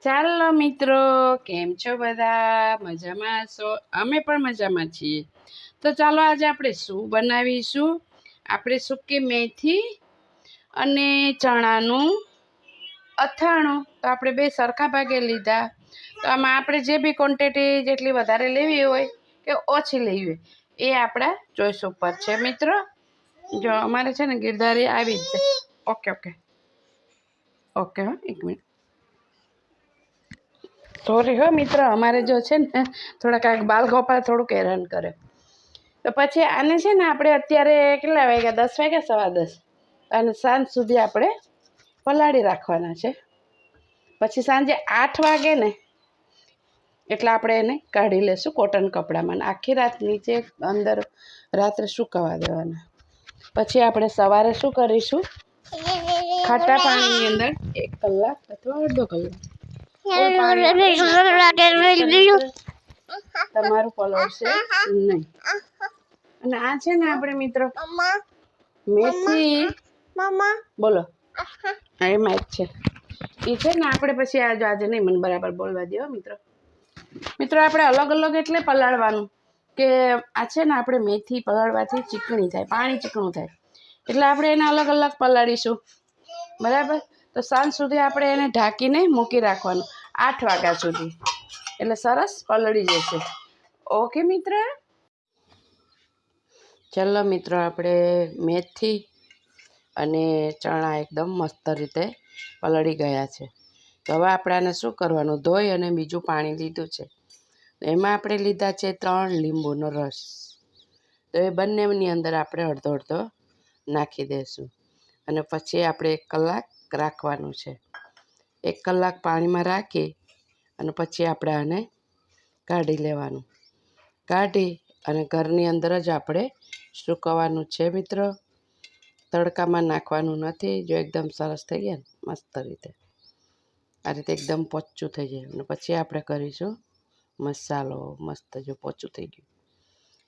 ચાલો મિત્રો, કેમ છો બધા? મજામાં છો? અમે પણ મજામાં છીએ. તો ચાલો આજે આપણે શું બનાવીશું? આપણે સૂકી મેથી અને ચણાનું અથાણું. તો આપણે બે સરખા ભાગે લીધા. તો આમાં આપણે જે બી ક્વોન્ટિટી જેટલી વધારે લેવી હોય કે ઓછી લેવી હોય એ આપણા ચોઈસ ઉપર છે મિત્રો. જો અમારે છે ને ગિરધારી આવી જ છે. ઓકે ઓકે ઓકે હા, એક મિનિટ. સોરી હો મિત્ર, અમારે જો છે ને થોડાક બાલ ગોપાલ થોડુંક હેરાન કરે. તો પછી આને છે ને આપણે અત્યારે કેટલા વાગ્યા? 10 વાગ્યા, 10:15. અને સાંજ સુધી આપણે પલાળી રાખવાના છે. પછી સાંજે 8 વાગે ને એટલે આપણે એને કાઢી લેશું કોટન કપડામાં. આખી રાત નીચે અંદર રાત્રે સુકાવા દેવાના. પછી આપણે સવારે શું કરીશું? ખાટા પાણીની અંદર 1 કલાક અથવા અડધો કલાક તમારું પલળશે નહીં. અને આ છે ને આપણે મિત્રો મેથી બોલો એમાં જ છે એ છે ને આપણે પછી આજે નહીં મને બરાબર બોલવા દો મિત્રો. આપણે અલગ અલગ એટલે પલાળવાનું કે આ છે ને આપણે મેથી પલાળવાથી ચીકણી થાય, પાણી ચીકણું થાય, એટલે આપણે એને અલગ અલગ પલાળીશું. બરાબર? તો સાંજ સુધી આપણે એને ઢાંકીને મૂકી રાખવાનું 8 વાગ્યા સુધી, એટલે સરસ પલળી જશે. ઓકે મિત્ર. ચલો મિત્રો, આપણે મેથી અને ચણા એકદમ મસ્ત રીતે પલળી ગયા છે. તો હવે આપણે આને શું કરવાનું? ધોઈ અને બીજું પાણી લીધું છે. એમાં આપણે લીધા છે 3 લીંબુનો રસ. તો એ બંનેની અંદર આપણે અડધો અડધો નાખી દઈશું. અને પછી આપણે 1 કલાક રાખવાનું છે. 1 કલાક પાણીમાં રાખી અને પછી આપણે આને કાઢી લેવાનું. કાઢી અને ઘરની અંદર જ આપણે સૂકવવાનું છે મિત્રો. તડકામાં નાખવાનું નથી. જો એકદમ સરસ થઈ ગયા ને મસ્ત રીતે, આ રીતે એકદમ પોચું થઈ જાય. અને પછી આપણે કરીશું મસાલો. મસ્ત જો પોચું થઈ ગયું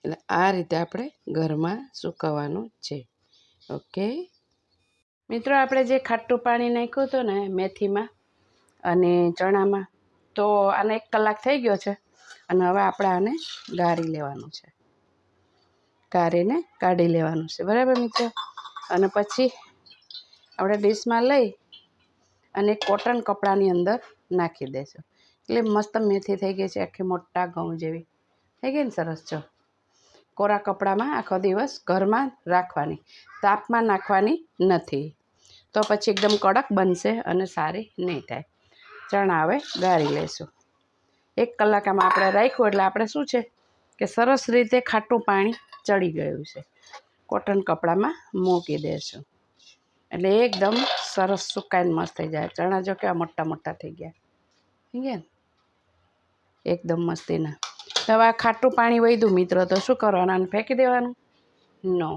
એટલે આ રીતે આપણે ઘરમાં સૂકવવાનું છે. ઓકે મિત્રો, આપણે જે ખાટું પાણી નાખ્યું હતું ને મેથીમાં અને ચણામાં, તો આને 1 કલાક થઈ ગયો છે. અને હવે આપણે આને ગાળી લેવાનું છે. ગાળીને કાઢી લેવાનું છે. બરાબર મિત્રો? અને પછી આપણે ડીશમાં લઈ અને કોટન કપડાની અંદર નાખી દઈશું. એટલે મસ્ત મેથી થઈ ગઈ છે, આખી મોટા ઘઉં જેવી થઈ ગઈ ને સરસ. જો કોરા કપડામાં આખો દિવસ ઘરમાં રાખવાની, તાપમાં નાખવાની નથી, તો પછી એકદમ કડક બનશે અને સારી નહીં થાય. ચણા હવે ગાળી લઈશું. 1 કલાક આમાં આપણે રાખ્યું એટલે આપણે શું છે કે સરસ રીતે ખાટું પાણી ચડી ગયું છે. કોટન કપડામાં મૂકી દઈશું એટલે એકદમ સરસ સુકાઈને મસ્ત થઈ જાય. ચણા જો કેવા મોટા મોટા થઈ ગયા ને એકદમ મસ્તીના. હવે આ ખાટું પાણી વધ્યું મિત્રો, તો શું કરવાનું? આને ફેંકી દેવાનું? નો.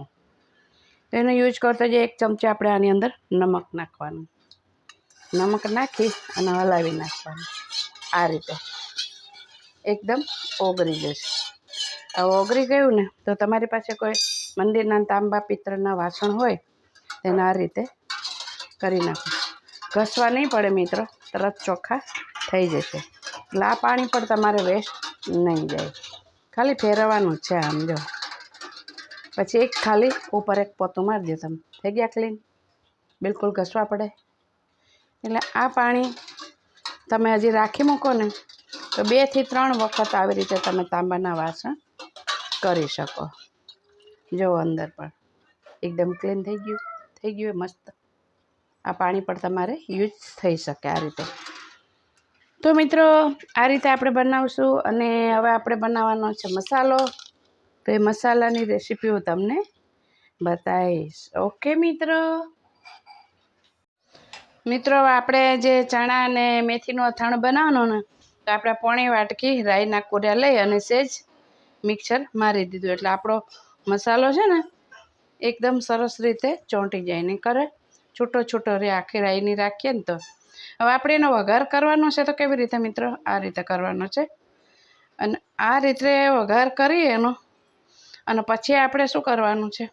એનો યુઝ કરતા જે 1 ચમચી આપણે આની અંદર નમક નાખવાનું. નમક નાખી અને હલાવી નાખવાનું. આ રીતે એકદમ ઓગળી જશે. હવે ઓગળી ગયું ને તો તમારી પાસે કોઈ મંદિરના તાંબા પિત્તળના વાસણ હોય તેને આ રીતે કરી નાખો. ઘસવા નહીં પડે મિત્રો, તરત ચોખ્ખા થઈ જશે. એટલે આ પાણી પણ તમારે વેસ્ટ નહીં જાય. ખાલી ફેરવવાનું છે આમ જો. પછી ખાલી ઉપર 1 પોતું મારી દો તમે, થઈ ગયા ક્લીન. બિલકુલ ઘસવા પડે. એટલે આ પાણી તમે હજી રાખી મૂકો ને તો 2 થી 3 વખત આવી રીતે તમે તાંબાના વાસણ કરી શકો. જો અંદર પણ એકદમ ક્લીન થઈ ગયું મસ્ત. આ પાણી પણ તમારે યુઝ થઈ શકે આ રીતે. તો મિત્રો, આ રીતે આપણે બનાવશું. અને હવે આપણે બનાવવાનો છે મસાલો. તો એ મસાલાની રેસીપી હું તમને બતાવીશ. ઓકે મિત્રો. આપણે જે ચણા અને મેથીનું અથાણું બનાવવાનું ને, તો આપણે પોણી વાટકી રાઈના કોરિયા લઈ અને સેજ મિક્સર મારી દીધું એટલે આપણો મસાલો છે ને એકદમ સરસ રીતે ચોંટી જાય. ને કરે છૂટો છૂટો રે આખી રાઈની રાખીએ ને તો. હવે આપણે એનો વઘાર કરવાનો છે. તો કેવી રીતે મિત્રો? આ રીતે કરવાનો છે. અને આ રીતે વઘાર કરીએ એનો. અને પછી આપણે શું કરવાનું છે?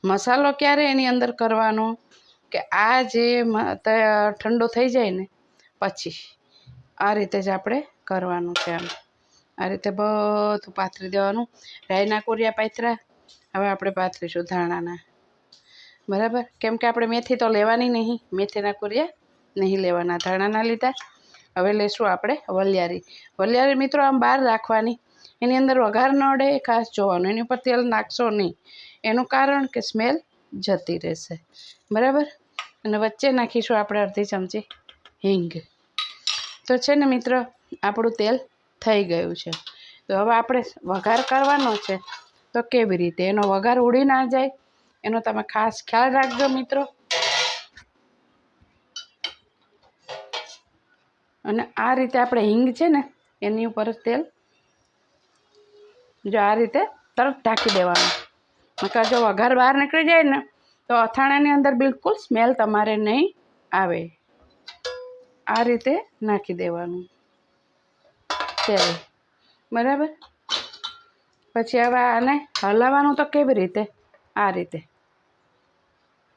મસાલો ક્યારે એની અંદર કરવાનો કે આ જે ઠંડો થઈ જાય ને પછી આ રીતે જ આપણે કરવાનું છે. આમ આ રીતે બધું પાથરી દેવાનું. રાઈના કોરિયા પાથરા. હવે આપણે પાથરીશું ધાણાના, બરાબર. કેમ કે આપણે મેથી તો લેવાની નહીં, મેથીના કોરિયા નહીં લેવાના, ધાણાના લીધા. હવે લઈશું આપણે વલિયારી. વલિયારી મિત્રો આમ બહાર રાખવાની, એની અંદર વઘાર ન અડે એ ખાસ જોવાનું. એની ઉપર તેલ નાખશો નહીં, એનું કારણ કે સ્મેલ જતી રહેશે, બરાબર. અને વચ્ચે નાખીશું આપણે અડધી ચમચી હિંગ. તો છે ને મિત્રો આપણું તેલ થઈ ગયું છે. તો હવે આપણે વઘાર કરવાનો છે. તો કેવી રીતે એનો વઘાર ઉડી ના જાય એનો તમે ખાસ ખ્યાલ રાખજો મિત્રો. અને આ રીતે આપણે હિંગ છે ને એની ઉપર તેલ જો આ રીતે તરત ઢાંકી દેવાનું. નકર જો વઘાર બહાર નીકળી જાય ને તો અથાણાની અંદર બિલકુલ સ્મેલ તમારે નહીં આવે. આ રીતે નાખી દેવાનું તેલ, બરાબર. પછી હવે આને હલાવવાનું તો કેવી રીતે, આ રીતે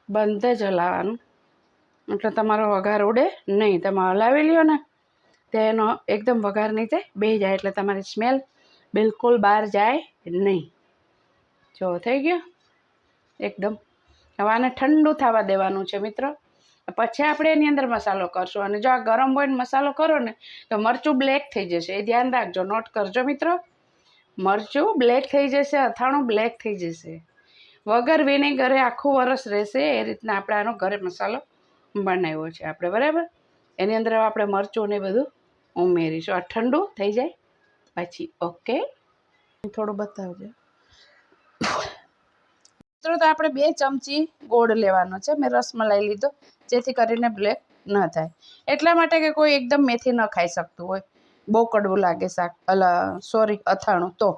બંધ જ હલાવવાનું, એટલે તમારો વઘાર ઉડે નહીં. તમે હલાવી લ્યો ને તેનો એકદમ વઘાર નીચે બેસી જાય, એટલે તમારી સ્મેલ બિલકુલ બહાર જાય નહીં. જો થઈ ગયો એકદમ. હવે આને ઠંડુ થવા દેવાનું છે મિત્રો. પછી આપણે એની અંદર મસાલો કરશું. અને જો આ ગરમ હોય ને મસાલો કરો ને તો મરચું બ્લેક થઈ જશે, એ ધ્યાન રાખજો, નોટ કરજો મિત્રો. મરચું બ્લેક થઈ જશે, અથાણું બ્લેક થઈ જશે. વગર વિનેગરે આખું વરસ રહેશે એ રીતના આપણે આનો ઘરે મસાલો બનાવ્યો છે આપણે, બરાબર. એની અંદર આપણે મરચું ને બધું ઉમેરીશું. આ ઠંડુ થઈ જાય પછી. ઓકે, થોડું બતાવજો મિત્રો. તો આપણે 2 ચમચી ગોળ લેવાનો છે. મેં રસમલાઈ લીધો જેથી કરીને બ્લેક ન થાય. એટલા માટે કે કોઈ એકદમ મેથી ન ખાઈ શકતું હોય, બહુ કડવું લાગે શાક, અથાણું. તો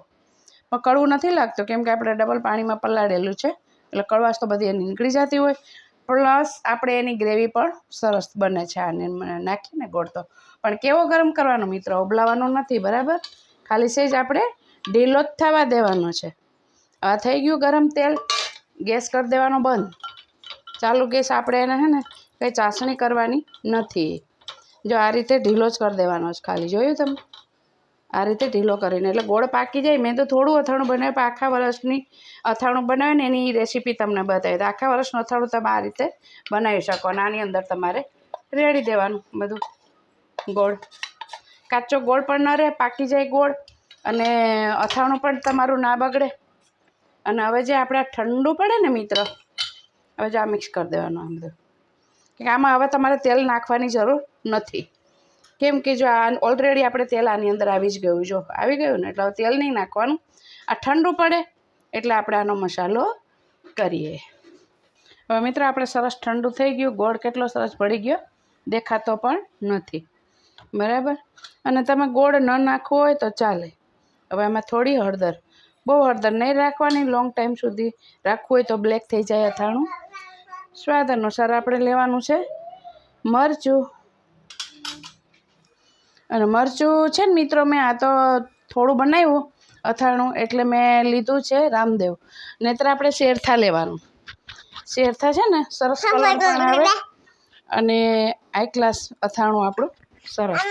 પણ કડવું નથી લાગતું કેમ કે આપણે ડબલ પાણીમાં પલાળેલું છે, એટલે કડવાશ તો બધી એની નીકળી જતી હોય. પ્લસ આપણે એની ગ્રેવી પણ સરસ બને છે આને નાખીને ગોળ. તો પણ કેવો ગરમ કરવાનો મિત્રો, ઉબલાવાનો નથી, બરાબર. ખાલી સેજ આપણે ઢીલો જ થવા દેવાનો છે. આ થઈ ગયું ગરમ તેલ. ગેસ કરી દેવાનો બંધ. ચાલુ ગેસ આપણે એને છે ને કંઈ ચાસણી કરવાની નથી. જો આ રીતે ઢીલો જ કરી દેવાનો છે ખાલી. જોયું તમે, આ રીતે ઢીલો કરીને એટલે ગોળ પાકી જાય. મેં તો થોડું અથાણું બનાવ્યું, પણ આખા વર્ષની અથાણું બનાવે ને એની રેસીપી તમને બતાવી. તો આખા વર્ષનું અથાણું તમે આ રીતે બનાવી શકો. અને આની અંદર તમારે રેડી દેવાનું બધું ગોળ. કાચો ગોળ પણ ન રહે, પાકી જાય ગોળ, અને અથાણું પણ તમારું ના બગડે. અને હવે જે આપણે આ ઠંડુ પડે ને મિત્રો, હવે જો આ મિક્સ કરી દેવાનું આ બધું. કે આમાં હવે તમારે તેલ નાખવાની જરૂર નથી. કેમ કે જો આ ઓલરેડી આપણે તેલ આની અંદર આવી જ ગયું, જો આવી ગયું ને, એટલે હવે તેલ નહીં નાખવાનું. આ ઠંડુ પડે એટલે આપણે આનો મસાલો કરીએ. હવે મિત્રો આપણે સરસ ઠંડુ થઈ ગયું. ગોળ કેટલો સરસ પડી ગયો, દેખાતો પણ નથી, બરાબર. અને તમે ગોળ ન નાખવો હોય તો ચાલે. હવે આમાં થોડી હળદર, બહુ હળદર નહીં રાખવાની, લોંગ ટાઈમ સુધી રાખવું હોય તો બ્લેક થઈ જાય અથાણું. સ્વાદ અનુસાર આપણે લેવાનું છે મરચું. અને મરચું છે ને મિત્રો, મેં આ તો થોડું બનાવ્યું અથાણું એટલે મેં લીધું છે રામદેવ. નહીંતર આપણે શેરથા લેવાનું. શેરથા છે ને સરસ કલર પણ આવે અને હાઈ ક્લાસ અથાણું આપણું સરસ.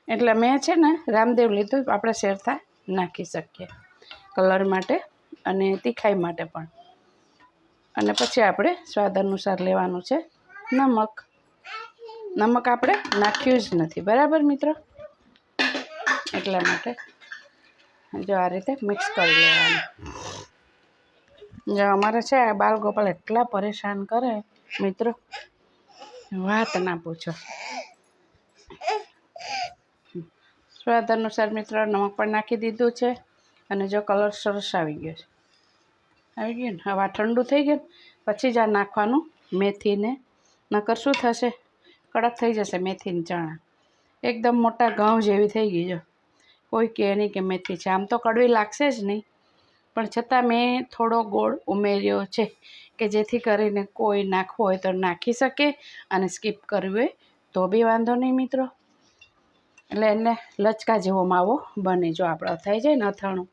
એટલે મેં છે ને રામદેવ લીધું. આપણે શેરથા નાખી શકીએ કલર માટે અને તીખાઈ માટે પણ. અને પછી આપણે સ્વાદ અનુસાર લેવાનું છે નમક. નમક આપણે નાખ્યું જ નથી, બરાબર મિત્રો. એટલા માટે જો આ રીતે મિક્સ કરી લેવાનું. જો અમારે છે બાલ ગોપાલ એટલા પરેશાન કરે મિત્રો, વાત ના પૂછો. સ્વાદ અનુસાર મિત્રો નમક પણ નાખી દીધું છે. અને જો કલર સરસ આવી ગયો છે, આવી ગયું ને. હવે આ ઠંડુ થઈ ગયું પછી જ આ નાખવાનું મેથીને. નકર શું થશે, કડક થઈ જશે મેથીની ચણા. એકદમ મોટા ઘઉં જેવી થઈ ગઈ. જો કોઈ કહે નહીં કે મેથી છે. આમ તો કડવી લાગશે જ નહીં, પણ છતાં મેં થોડો ગોળ ઉમેર્યો છે કે જેથી કરીને કોઈ નાખવો હોય તો નાખી શકે, અને સ્કીપ કરવું હોય તો બી વાંધો નહીં મિત્રો. એટલે એને લચકા જેવો માવો બને. જો આપણે થઈ જાય ને અથાણું,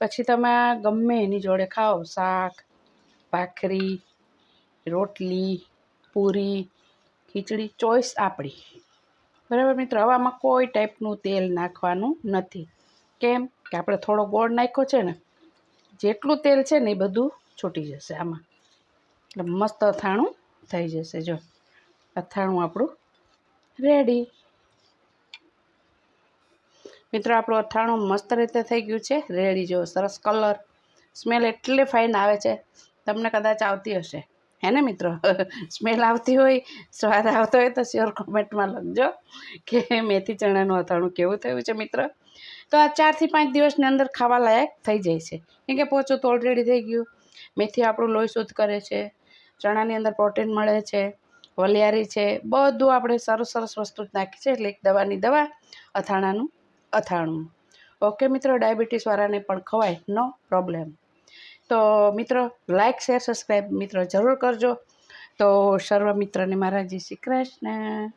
પછી તમે ગમે એની જોડે ખાઓ, શાક, ભાખરી, રોટલી, પૂરી, ખીચડી ચોઈસ આપણી. બરાબર મિત્રો, હવે આમાં કોઈ ટાઈપનું તેલ નાખવાનું નથી. કેમ કે આપણે થોડો ગોળ નાખ્યો છે ને, જેટલું તેલ છે ને એ બધું છૂટી જશે આમાં, એટલે મસ્ત અથાણું થઈ જશે. જો અથાણું આપણું રેડી. મિત્રો આપણું અથાણું મસ્ત રીતે થઈ ગયું છે, રેડી. જો સરસ કલર, સ્મેલ એટલી ફાઇન આવે છે, તમને કદાચ આવતી હશે હે ને મિત્રો? સ્મેલ આવતી હોય, સ્વાદ આવતો હોય તો શ્યોર કોમેન્ટમાં લખજો કે મેથી ચણાનું અથાણું કેવું થયું છે મિત્ર. તો આ 4 થી 5 દિવસની અંદર ખાવા લાયક થઈ જાય છે, કેમ કે પોચું તો ઓલરેડી થઈ ગયું. મેથી આપણું લોહી શુદ્ધ કરે છે, ચણાની અંદર પ્રોટીન મળે છે, વલિયારી છે, બધું આપણે સરસ સરસ વસ્તુ નાખી છે, એટલે એક દવાની દવા, અથાણાનું અથાણું. ઓકે મિત્રો, ડાયાબિટીસવાળાને પણ ખવાય, નો પ્રોબ્લેમ. તો મિત્રો લાઇક શેર સબસ્ક્રાઈબ મિત્રો જરૂર કરજો. તો સર્વ મિત્રને મારા જય શ્રી કૃષ્ણ.